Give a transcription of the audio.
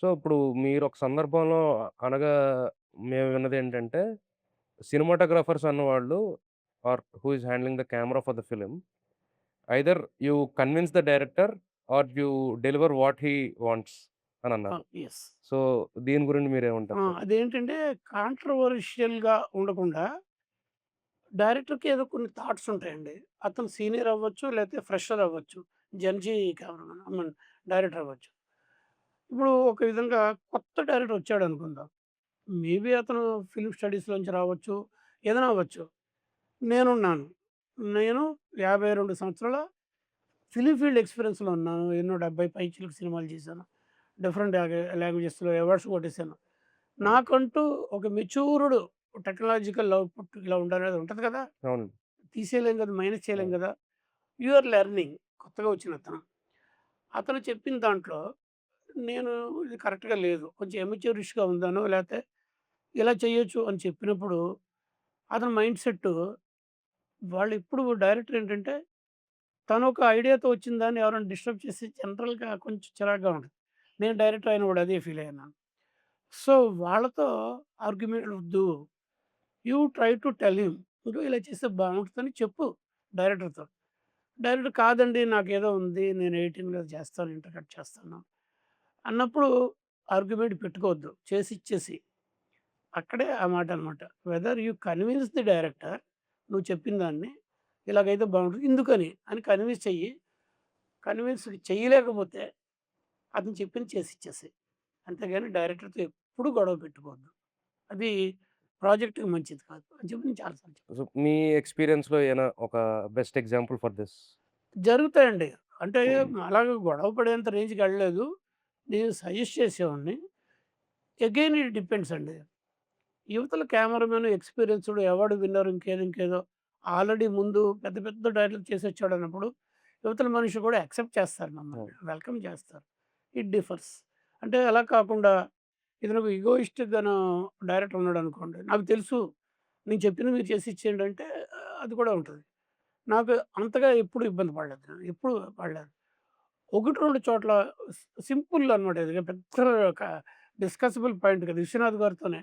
So, ఇప్పుడు మీరొక సందర్భంలో అనగా మేము విన్నదేంటంటే, సినిమాటోగ్రాఫర్స్ అన్నవాళ్ళు who is handling the camera for the film either you convince the director or you deliver what he wants అనన్నారు. యెస్. సో, దీని గురించి మీరేమంటారు సార్? అదేంటంటే కాంట్రోవర్షియల్‌గా ఉండకుండా డైరెక్టర్‌కి ఏదో కొన్ని థాట్స్ ఉంటాయండి. అతను సీనియర్ అవ్వచ్చు, లేతే ఫ్రెషర్ అవ్వచ్చు. జంజీ కెమెరామన్ ఐ మీన్ డైరెక్టర్ అవ్వచ్చు. ఇప్పుడు ఒక విధంగా కొత్త డైరెక్టర్ వచ్చాడనుకుందాం. మేబీ అతను ఫిల్మ్ స్టడీస్‌లోంచి రావచ్చు. ఏదైనా అవ్వచ్చు. నేనున్నాను. నేను 52 సంవత్సరాల ఫిల్మ్ ఫీల్డ్ ఎక్స్‌పీరియన్స్‌లో ఉన్నాను. ఎన్నో 70 పైచిలుకు సినిమాలు చేశాను. డిఫరెంట్ లాంగ్వేజెస్‌లో అవార్డ్స్ కొట్టేసాను. నాకంటూ ఒక మెచ్యూర్డ్ టెక్నాలజికల్ అవుట్‌పుట్ ఇలా ఉండాలనేది ఉంటది కదా! అవును. తీసేయలేం కదా! మైనస్ చేయలేం అవును. కదా! యూ ఆర్ లెర్నింగ్ కొత్తగా వచ్చిన అతను. అతను చెప్పిన దాంట్లో నేను ఇది కరెక్ట్‌గా లేదు. కొంచెం ఎమచ్యూరిష్‌గా ఉందనో లేతే ఇలా చేయొచ్చు అని చెప్పినప్పుడు అతని మైండ్ సెట్టు వాళ్ళెప్పుడు డైరెక్టర్ ఏంటంటే తను ఒక ఐడియాతో వచ్చిన దాన్ని ఎవరైనా డిస్టర్బ్ చేసి జనరల్‌గా కొంచెం చిరాకుగా ఉంటది. నేను డైరెక్టర్ అయినా కూడా అదే ఫీల్ అయ్యాను. సో, వాళ్ళతో ఆర్గ్యుమెంట్ వద్దు. You try to tell him. Ego ఇలా చేస్తే బావుంటదని చెప్పు డైరెక్టర్‌తో. డైరెక్టర్ కాదండి నాకేదో ఉంది. నేను ఎడిటింగ్‌లో చేస్తాను, ఇంటర్ కట్ చేస్తాను అన్నప్పుడు ఆర్గ్యుమెంట్ పెట్టుకోవద్దు. చేసి ఇచ్చేసి. అక్కడే ఆ మాటనమాట. Whether you convince the director నువ్వు చెప్పిన దాన్ని ఇలాగైతే బావుంటది. ఇందుకని అని కన్విన్స్ చెయ్యి. కన్విన్స్ చెయ్యలేకపోతే అతను చెప్పింది చేసిచ్చేసేయి. అంతేగాని డైరెక్టర్‌తో ఎప్పుడు గొడవ పెట్టుకోవద్దు. అది ప్రాజెక్ట్‌కి మంచిది కాదు అని చెప్పి నేను చాలా సార్లు చెప్పాను. సో, మీ ఎక్స్‌పీరియన్స్‌లో ఏమైనా ఒక బెస్ట్ ఎగ్జాంపుల్ ఫర్ దిస్? జరుగుతాయండి. అంటే అలాగే గొడవ పడేంత రేంజ్‌కెళ్ళలేదు. నేను సజెస్ట్ చేసేవాడిని. అగైన్ ఇట్ డిపెండ్స్ అండి. యువతల కెమెరామెన్ ఎక్స్‌పీరియన్స్‌డ్ అవార్డ్ విన్నర్ ఇంకేదో ఆల్రెడీ ముందు పెద్ద పెద్ద డైరెక్టర్లు చేసొచ్చాడన్నప్పుడు యువతల మనిషి కూడా యాక్సెప్ట్ చేస్తారు మమ్మల్ని. అవును. వెల్కమ్ చేస్తారు. It differs. అంటే అలా కాకుండా ఇతనికి ఇగోయిస్టిక్‌గాను డైరెక్టర్ ఉన్నాడనుకోండి. నాకు తెలుసు నేను చెప్పింది మీరు చేసి ఇచ్చేయండి అంటే అది కూడా ఉంటది. నాకు అంతగా ఎప్పుడు ఇబ్బంది పడలేదు. నేను ఎప్పుడు పడలేదు. 1, 2 చోట్ల సింపుల్ అనమాట. ఇది పెద్ద ఒక డిస్కసబుల్ పాయింట్ కాదు. విశ్వనాథ్ గారితోనే